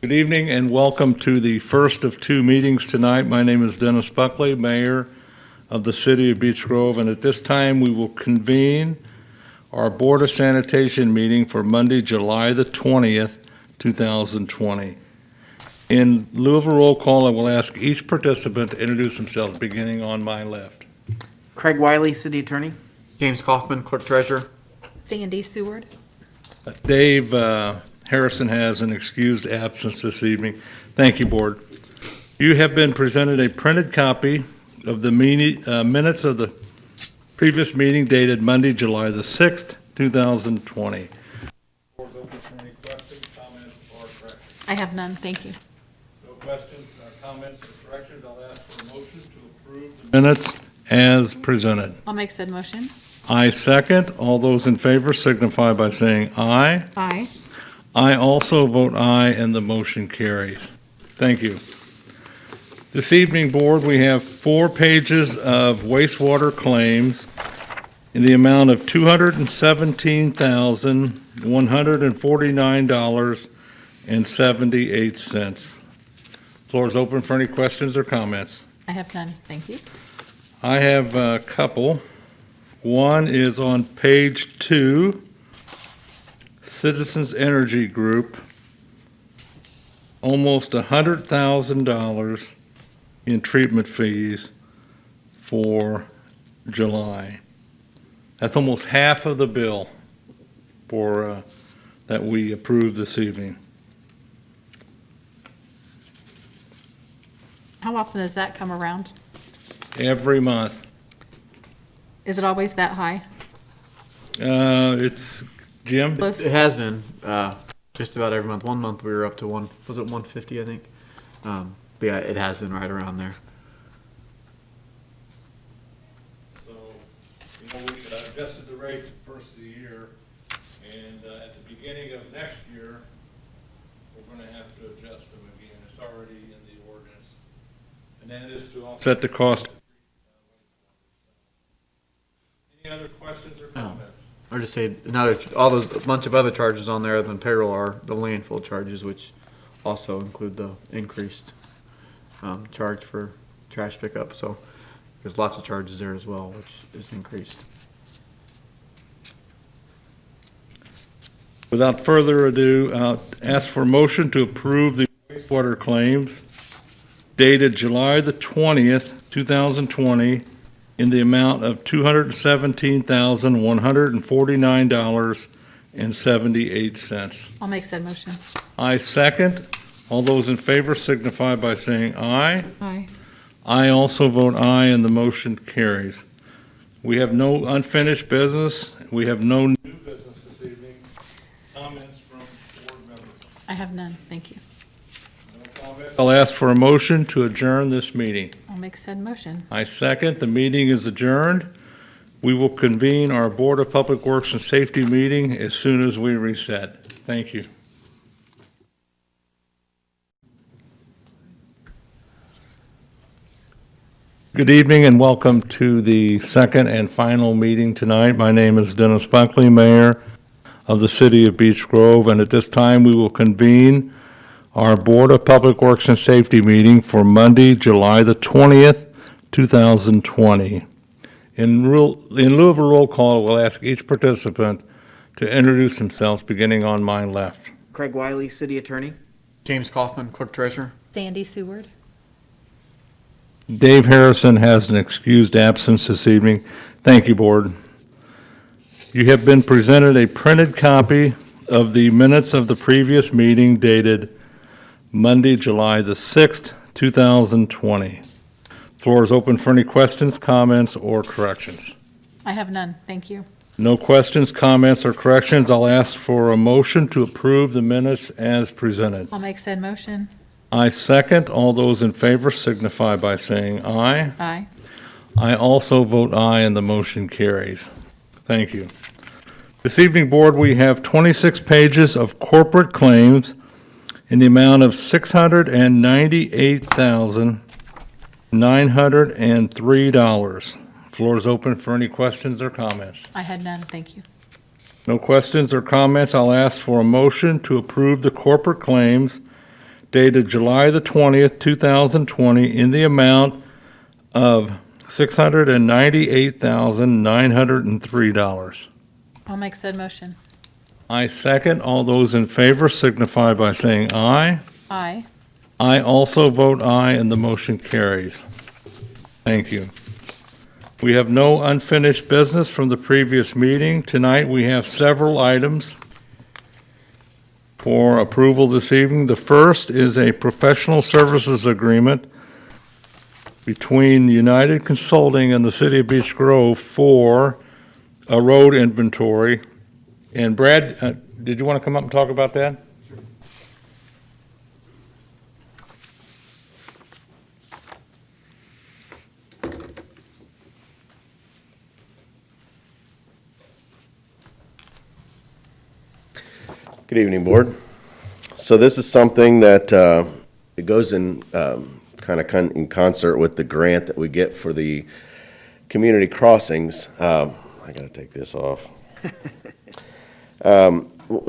Good evening and welcome to the first of two meetings tonight. My name is Dennis Buckley, Mayor of the City of Beech Grove, and at this time we will convene our Board of Sanitation meeting for Monday, July the 20th, 2020. In lieu of a roll call, I will ask each participant to introduce themselves, beginning on my left. Craig Wiley, City Attorney. James Kaufman, Clerk Treasurer. Sandy Seward. Dave Harrison has an excused absence this evening. Thank you, Board. You have been presented a printed copy of the minutes of the previous meeting dated Monday, July the 6th, 2020. Floor is open for any questions, comments, or corrections. I have none, thank you. No questions, comments, or corrections. I'll ask for a motion to approve the minutes as presented. I'll make said motion. I second. All those in favor signify by saying aye. Aye. I also vote aye, and the motion carries. Thank you. This evening, Board, we have 4 pages of wastewater claims in the amount of $217,149.78. Floor is open for any questions or comments. I have none, thank you. I have a couple. One is on page 2. Citizens Energy Group, almost $100,000 in treatment fees for July. That's almost half of the bill for that we approved this evening. How often does that come around? Every month. Is it always that high? It's Jim? Close? It has been just about every month. One month we were up to 150, I think? But yeah, it has been right around there. So, we adjusted the rates the first of the year, and at the beginning of next year, we're going to have to adjust them again. It's already in the ordinance. And that is to offset the cost. Any other questions or comments? Or just say a bunch of other charges on there than payroll are the landfill charges, which also include the increased charge for trash pickup. So there's lots of charges there as well, which is increased. Without further ado, ask for a motion to approve the wastewater claims dated July the 20th, 2020, in the amount of $217,149.78. I'll make said motion. I second. All those in favor signify by saying aye. Aye. I also vote aye, and the motion carries. We have no unfinished business. We have no new business this evening. Comments from board members? I have none, thank you. No comments. I'll ask for a motion to adjourn this meeting. I'll make said motion. I second. The meeting is adjourned. We will convene our Board of Public Works and Safety meeting as soon as we reset. Thank you. Good evening and welcome to the second and final meeting tonight. My name is Dennis Buckley, Mayor of the City of Beech Grove, and at this time we will convene our Board of Public Works and Safety meeting for Monday, July the 20th, 2020. In lieu of a roll call, we'll ask each participant to introduce themselves, beginning on my left. Craig Wiley, City Attorney. James Kaufman, Clerk Treasurer. Sandy Seward. Dave Harrison has an excused absence this evening. Thank you, Board. You have been presented a printed copy of the minutes of the previous meeting dated Monday, July the 6th, 2020. Floor is open for any questions, comments, or corrections. I have none, thank you. No questions, comments, or corrections. I'll ask for a motion to approve the minutes as presented. I'll make said motion. I second. All those in favor signify by saying aye. Aye. I also vote aye, and the motion carries. Thank you. This evening, Board, we have 26 pages of corporate claims in the amount of $698,903. Floor is open for any questions or comments. I had none, thank you. No questions or comments. I'll ask for a motion to approve the corporate claims dated July the 20th, 2020, in the amount of $698,903. I'll make said motion. I second. All those in favor signify by saying aye. Aye. I also vote aye, and the motion carries. Thank you. We have no unfinished business from the previous meeting. Tonight, we have several items for approval this evening. The first is a professional services agreement between United Consulting and the City of Beech Grove for a road inventory. And Brad, did you want to come up and talk about that? Good evening, Board. So this is something that it goes in in concert with the grant that we get for the community crossings. I got to take this off.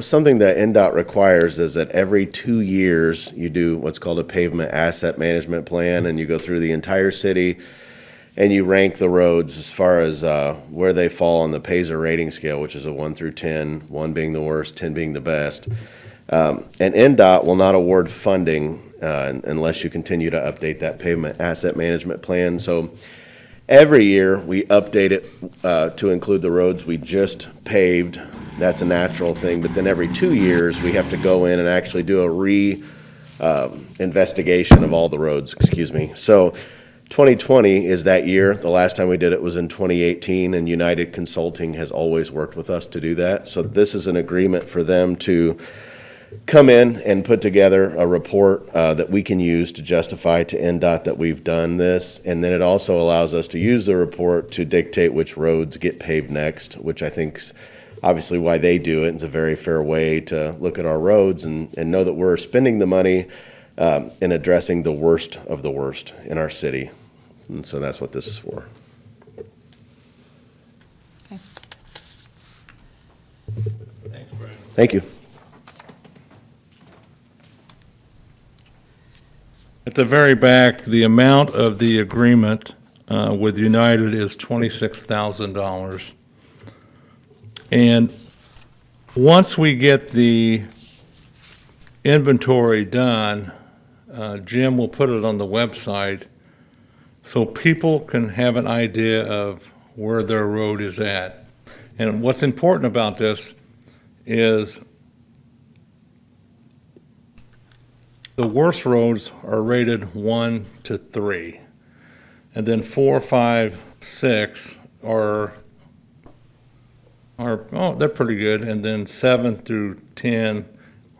Something that NDOT requires is that every 2 years you do what's called a pavement asset management plan, and you go through the entire city and you rank the roads as far as where they fall on the Paisley rating scale, which is a 1 through 10, 1 being the worst, 10 being the best. And NDOT will not award funding unless you continue to update that pavement asset management plan. So every year we update it to include the roads we just paved. That's a natural thing. But then every 2 years we have to go in and actually do a investigation of all the roads, So 2020 is that year. The last time we did it was in 2018, and United Consulting has always worked with us to do that. So this is an agreement for them to come in and put together a report that we can use to justify to NDOT that we've done this. And then it also allows us to use the report to dictate which roads get paved next, which I think's obviously why they do it. It's a very fair way to look at our roads and know that we're spending the money in addressing the worst of the worst in our city. And so that's what this is for. Okay. Thanks, Brad. Thank you. At the very back, the amount of the agreement with United is $26,000. And once we get the inventory done, Jim will put it on the website so people can have an idea of where their road is at. And what's important about this is the worst roads are rated 1 to 3. And then 4, 5, 6 are they're pretty good. And then 7 through 10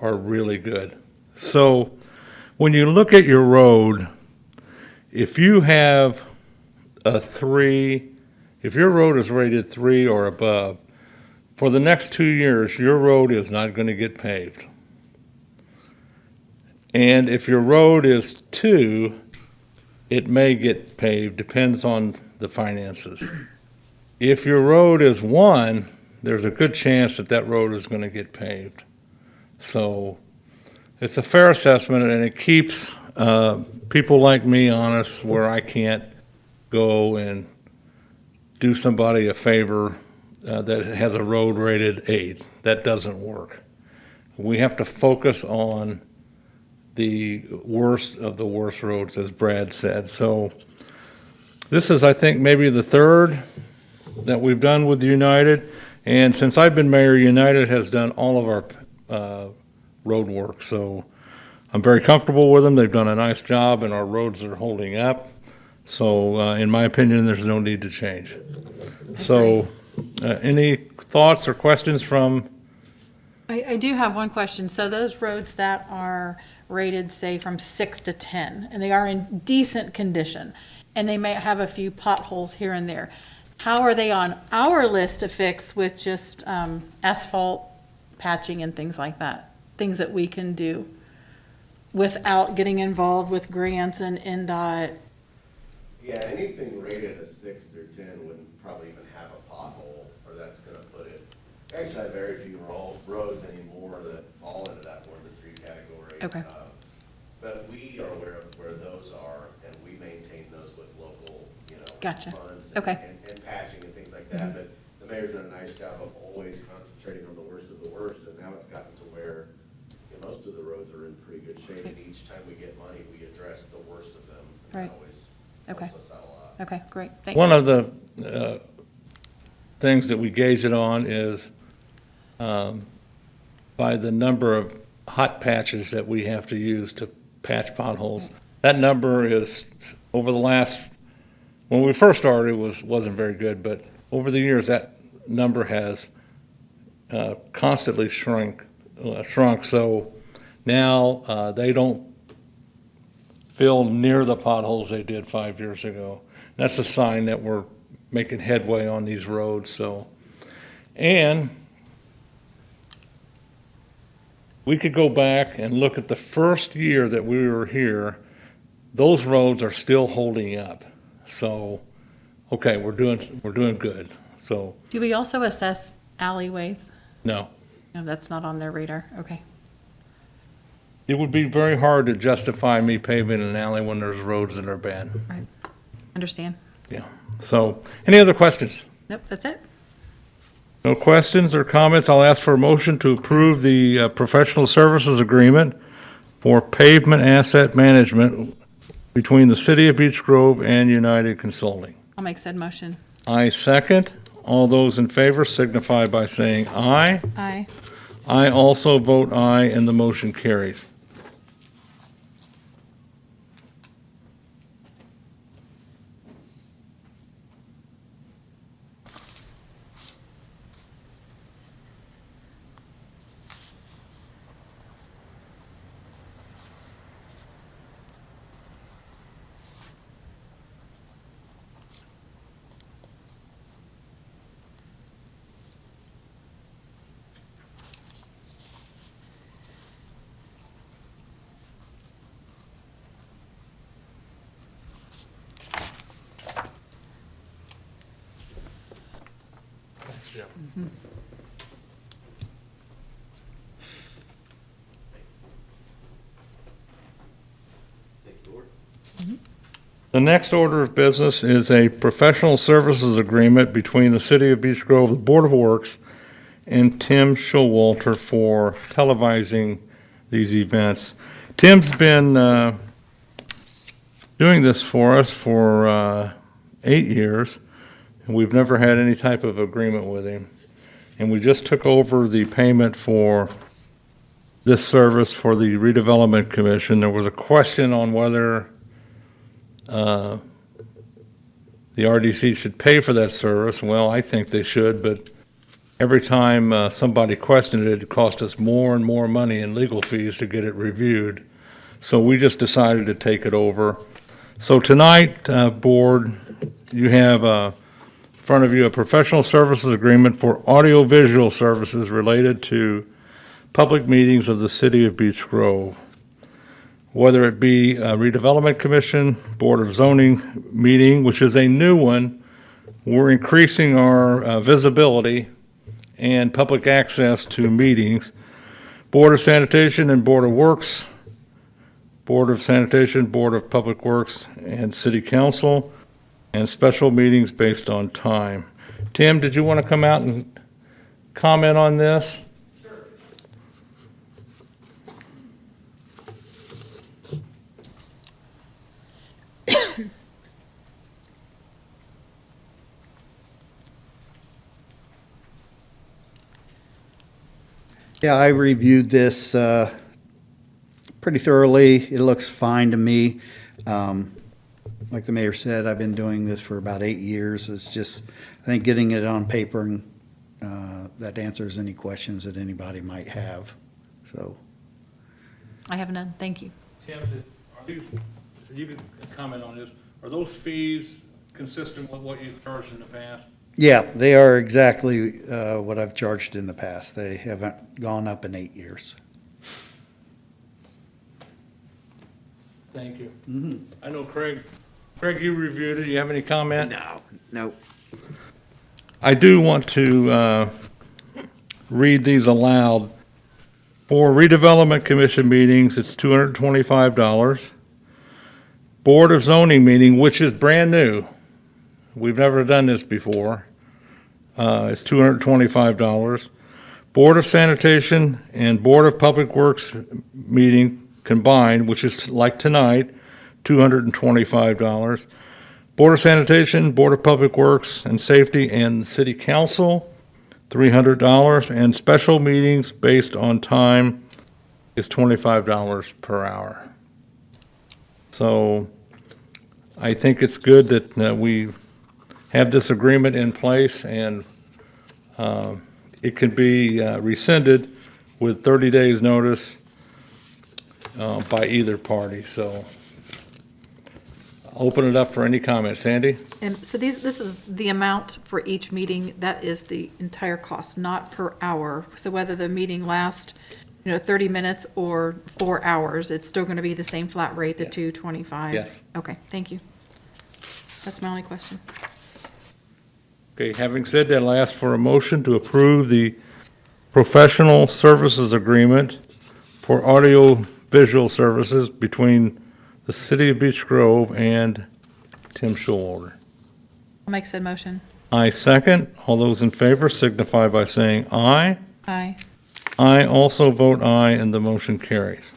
are really good. So when you look at your road, if you have a 3, if your road is rated 3 or above, for the next 2 years, your road is not going to get paved. And if your road is 2, it may get paved, depends on the finances. If your road is 1, there's a good chance that that road is going to get paved. So it's a fair assessment, and it keeps people like me honest, where I can't go and do somebody a favor that has a road rated 8. That doesn't work. We have to focus on the worst of the worst roads, as Brad said. So this is, I think, maybe the third that we've done with United. And since I've been mayor, United has done all of our road work. So I'm very comfortable with them. They've done a nice job, and our roads are holding up. So in my opinion, there's no need to change. So any thoughts or questions from? I do have one question. So those roads that are rated, say, from 6 to 10, and they are in decent condition, and they may have a few potholes here and there, how are they on our list to fix with just asphalt patching and things like that? Things that we can do without getting involved with grants and NDOT? Yeah, anything rated a 6 through 10 wouldn't probably even have a pothole, or that's going to put it. We actually have very few roads anymore that fall into that 1 to 3 category. Okay. But we are aware of where those are, and we maintain those with local, Gotcha. funds. Okay. And patching and things like that, but the mayor's done a nice job of always concentrating on the worst of the worst, and now it's gotten to where most of the roads are in pretty good shape, and each time we get money, we address the worst of them. And Right. that always Okay. helps us out a lot. Okay, great, thanks. One of the things that we gauge it on is by the number of hot patches that we have to use to patch potholes. That number is, over the last, when we first started, it wasn't very good, but over the years, that number has constantly shrunk. So now they don't fill near the potholes they did 5 years ago. That's a sign that we're making headway on these roads, so. And we could go back and look at the first year that we were here, those roads are still holding up. So, okay, we're doing good, so, Do we also assess alleyways? no. No, that's not on their radar, okay. It would be very hard to justify me paving an alley when there's roads that are bad, Right, understand. yeah. So, any other questions? Nope, that's it. No questions or comments, I'll ask for a motion to approve the professional services agreement for pavement asset management between the City of Beech Grove and United Consulting. I'll make said motion. I second. All those in favor signify by saying aye. Aye. I also vote aye, and the motion carries. The next order of business is a professional services agreement between the City of Beech Grove, the Board of Works, and Tim Showalter for televising these events. Tim's been doing this for us for 8 years, and we've never had any type of agreement with him. And we just took over the payment for this service for the Redevelopment Commission. There was a question on whether the RDC should pay for that service. Well, I think they should, but every time somebody questioned it, it cost us more and more money in legal fees to get it reviewed. So we just decided to take it over. So tonight, Board, you have in front of you a professional services agreement for audiovisual services related to public meetings of the City of Beech Grove. Whether it be a Redevelopment Commission, Board of Zoning meeting, which is a new one, we're increasing our visibility and public access to meetings. Board of Sanitation and Board of Works, Board of Sanitation, Board of Public Works, and City Council, and special meetings based on time. Tim, did you want to come out and comment on this? Yeah, I reviewed this pretty thoroughly. It looks fine to me. Like the mayor said, I've been doing this for about 8 years. It's just, I think getting it on paper and that answers any questions that anybody might have. So, I have none, thank you. Tim, you can comment on this. Are those fees consistent with what you've charged in the past? yeah, they are exactly what I've charged in the past. They haven't gone up in 8 years. Thank you. I know Craig, you reviewed it. You have any comment? No. I do want to read these aloud. For redevelopment commission meetings, it's $225. Board of Zoning meeting, which is brand new, we've never done this before, is $225. Board of Sanitation and Board of Public Works meeting combined, which is like tonight, $225. Board of Sanitation, Board of Public Works and Safety, and City Council, $300. And special meetings based on time is $25 per hour. So I think it's good that we have this agreement in place, and it can be rescinded with 30 days' notice by either party. So I'll open it up for any comments. Sandy? And so this is the amount for each meeting, that is the entire cost, not per hour. So whether the meeting lasts, 30 minutes or 4 hours, it's still going to be the same flat rate, the Yes. $225? Yes. Okay, thank you. That's my only question. Okay, having said that, I'll ask for a motion to approve the professional services agreement for audio-visual services between the City of Beech Grove and Tim Schulorder. I'll make said motion. I second. All those in favor signify by saying aye. Aye. I also vote aye, and the motion carries.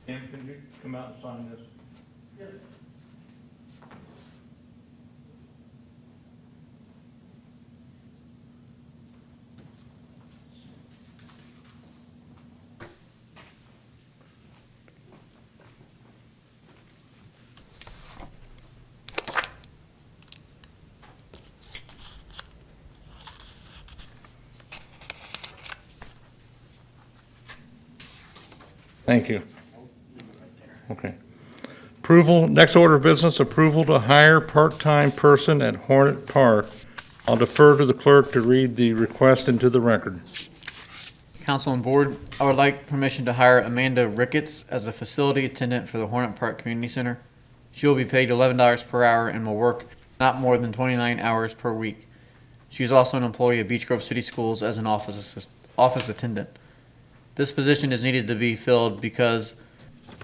Tim, can you come out and sign this? Yes. Thank you. Okay. Approval, next order of business, approval to hire part-time person at Hornet Park. I'll defer to the clerk to read the request into the record. Council and Board, I would like permission to hire Amanda Ricketts as a facility attendant for the Hornet Park Community Center. She will be paid $11 per hour and will work not more than 29 hours per week. She is also an employee of Beech Grove City Schools as an office attendant. This position is needed to be filled because,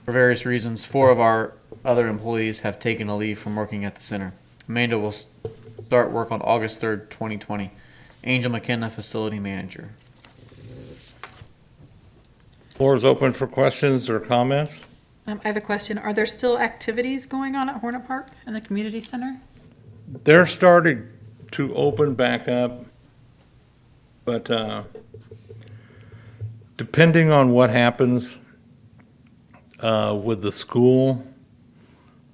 for various reasons, 4 of our other employees have taken a leave from working at the center. Amanda will start work on August 3rd, 2020. Angel McKenna, Facility Manager. Floor is open for questions or comments. I have a question. Are there still activities going on at Hornet Park and the community center? They're starting to open back up, but depending on what happens with the school,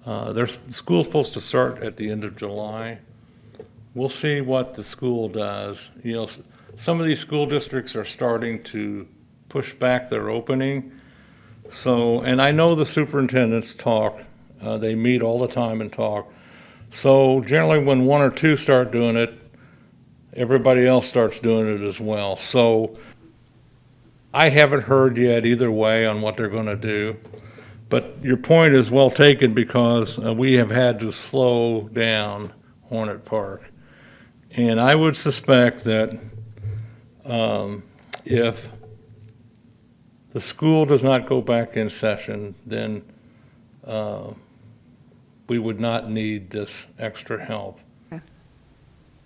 their school's supposed to start at the end of July. We'll see what the school does. You know, some of these school districts are starting to push back their opening. So, and I know the superintendents talk, they meet all the time and talk. So generally when 1 or 2 start doing it, everybody else starts doing it as well. So I haven't heard yet either way on what they're gonna do. But your point is well taken, because we have had to slow down Hornet Park. And I would suspect that if the school does not go back in session, then we would not need this extra help.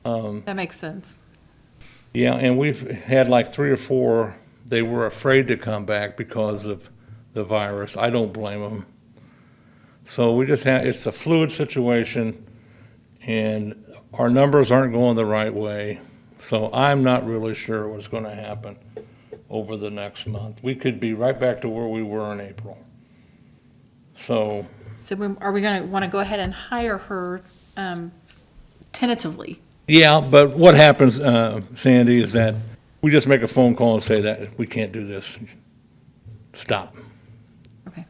That makes sense. Yeah, and we've had like 3 or 4, they were afraid to come back because of the virus. I don't blame them. So we just have, it's a fluid situation, and our numbers aren't going the right way. So I'm not really sure what's going to happen over the next month. We could be right back to where we were in April. So, Are we going to want to go ahead and hire her tentatively? yeah, but what happens, Sandy, is that we just make a phone call and say that we can't do this. Stop. Okay.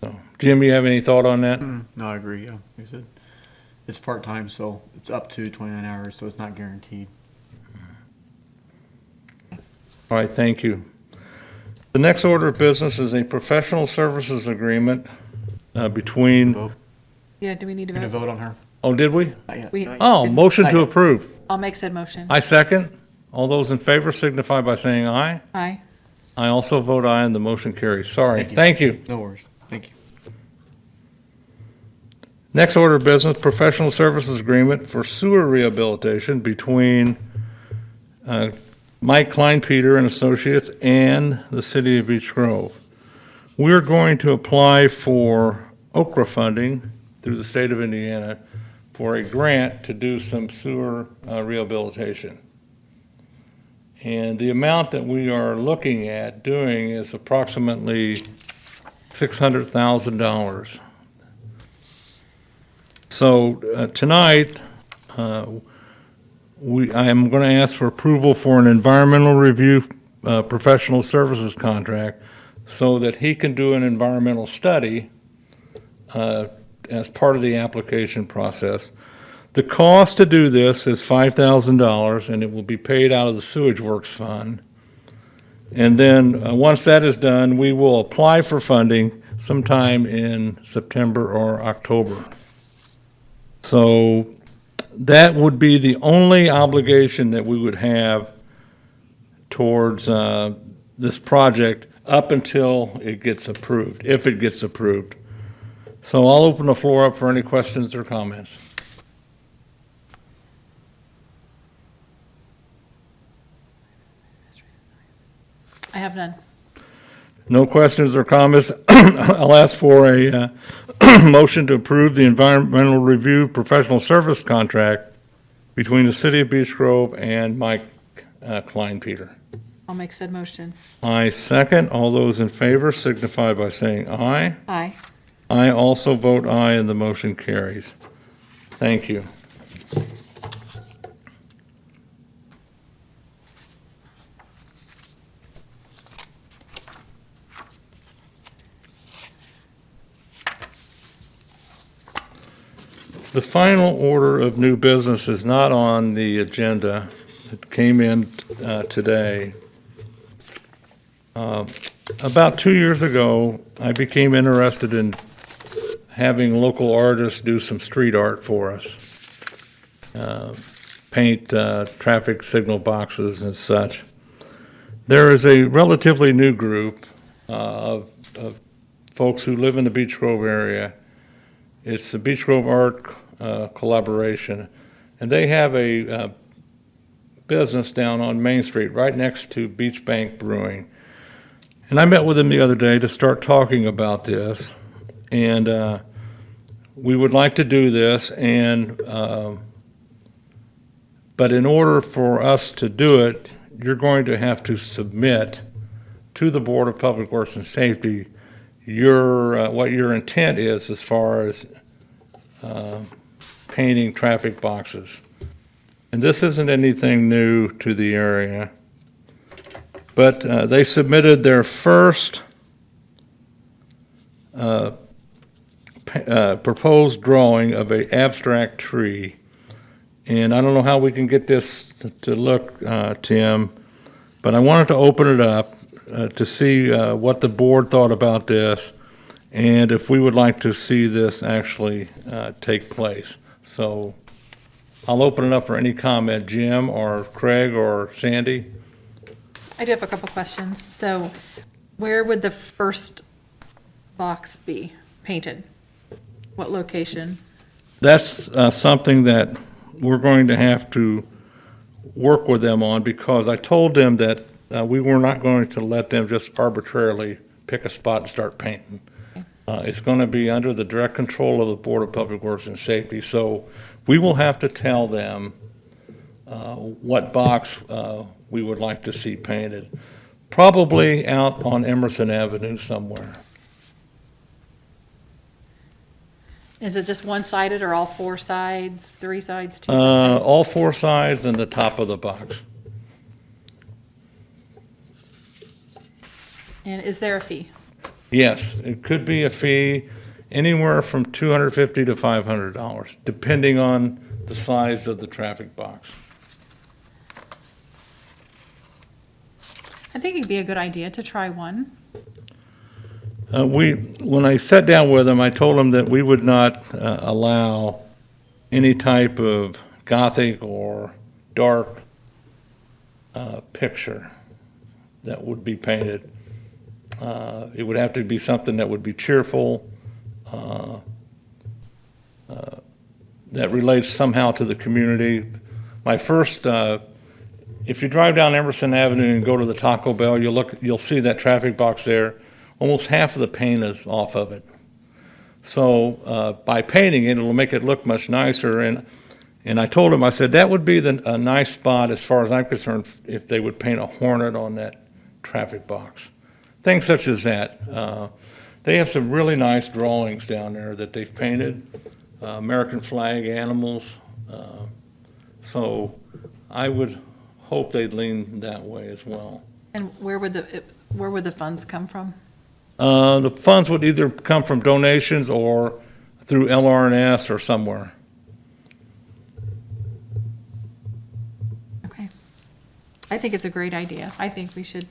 So, Jim, you have any thought on that? No, I agree, yeah. Like I said, it's part-time, so it's up to 29 hours, so it's not guaranteed. All right, thank you. The next order of business is a professional services agreement between, Vote. Yeah, do we need to Need to vote? vote on her? oh, did we? Not yet. We- Oh, motion to approve. I'll make said motion. I second. All those in favor signify by saying aye. Aye. I also vote aye, and the motion carries. Sorry. Thank you. Thank you. No worries. Thank you. Next order of business, professional services agreement for sewer rehabilitation between Mike Kleinpeter and Associates and the City of Beech Grove. We're going to apply for Okra funding through the state of Indiana for a grant to do some sewer rehabilitation. And the amount that we are looking at doing is approximately $600,000. So tonight, I am going to ask for approval for an environmental review professional services contract so that he can do an environmental study as part of the application process. The cost to do this is $5,000, and it will be paid out of the Sewage Works Fund. And then, once that is done, we will apply for funding sometime in September or October. So that would be the only obligation that we would have towards this project up until it gets approved, if it gets approved. So I'll open the floor up for any questions or comments. I have none. No questions or comments. I'll ask for a motion to approve the environmental review professional service contract between the City of Beech Grove and Mike Kleinpeter. I'll make said motion. I second. All those in favor signify by saying aye. Aye. I also vote aye, and the motion carries. Thank you. The final order of new business is not on the agenda. It came in today. About 2 years ago, I became interested in having local artists do some street art for us. Paint traffic signal boxes and such. There is a relatively new group of folks who live in the Beech Grove area. It's the Beech Grove Art Collaboration, and they have a business down on Main Street, right next to Beach Bank Brewing. And I met with them the other day to start talking about this, and we would like to do this, and but in order for us to do it, you're going to have to submit to the Board of Public Works and Safety your what your intent is as far as painting traffic boxes. And this isn't anything new to the area, but they submitted their first proposed drawing of an abstract tree. And I don't know how we can get this to look, Tim, but I wanted to open it up to see what the board thought about this. and if we would like to see this actually take place. So I'll open it up for any comment, Jim or Craig or Sandy. I do have a couple questions. So where would the first box be painted? What location? That's something that we're going to have to work with them on, because I told them that we were not going to let them just arbitrarily pick a spot and start painting. It's going to be under the direct control of the Board of Public Works and Safety, so we will have to tell them what box we would like to see painted. Probably out on Emerson Avenue somewhere. Is it just one-sided or all four sides, three sides, two sides? All four sides and the top of the box. And is there a fee? Yes, it could be a fee anywhere from $250 to $500, depending on the size of the traffic box. I think it'd be a good idea to try one. When I sat down with them, I told them that we would not allow any type of Gothic or dark picture that would be painted. It would have to be something that would be cheerful, that relates somehow to the community. My first, if you drive down Emerson Avenue and go to the Taco Bell, you'll see that traffic box there. Almost half of the paint is off of it. So by painting it, it'll make it look much nicer. And I told him, I said, that would be a nice spot as far as I'm concerned if they would paint a Hornet on that traffic box. Things such as that. They have some really nice drawings down there that they've painted, American flag, animals. So I would hope they'd lean that way as well. And where would the funds come from? The funds would either come from donations or through LRNS or somewhere. Okay. I think it's a great idea. I think we should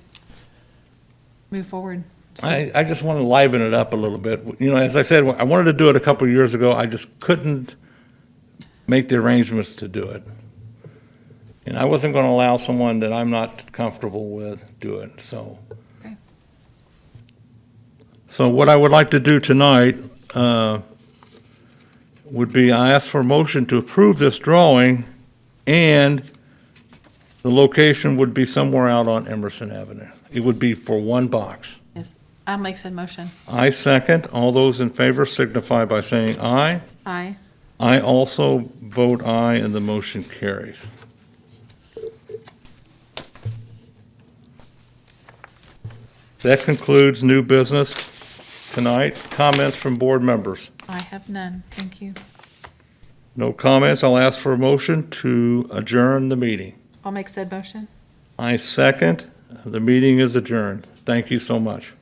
move forward. So- I just want to liven it up a little bit. You know, as I said, I wanted to do it a couple of years ago. I just couldn't make the arrangements to do it. And I wasn't going to allow someone that I'm not comfortable with do it, so. Okay. So what I would like to do tonight would be, I ask for a motion to approve this drawing, and the location would be somewhere out on Emerson Avenue. It would be for one box. Yes, I'll make said motion. I second. All those in favor signify by saying aye. Aye. I also vote aye, and the motion carries. That concludes new business tonight. Comments from board members? I have none. Thank you. No comments. I'll ask for a motion to adjourn the meeting. I'll make said motion. I second. The meeting is adjourned. Thank you so much.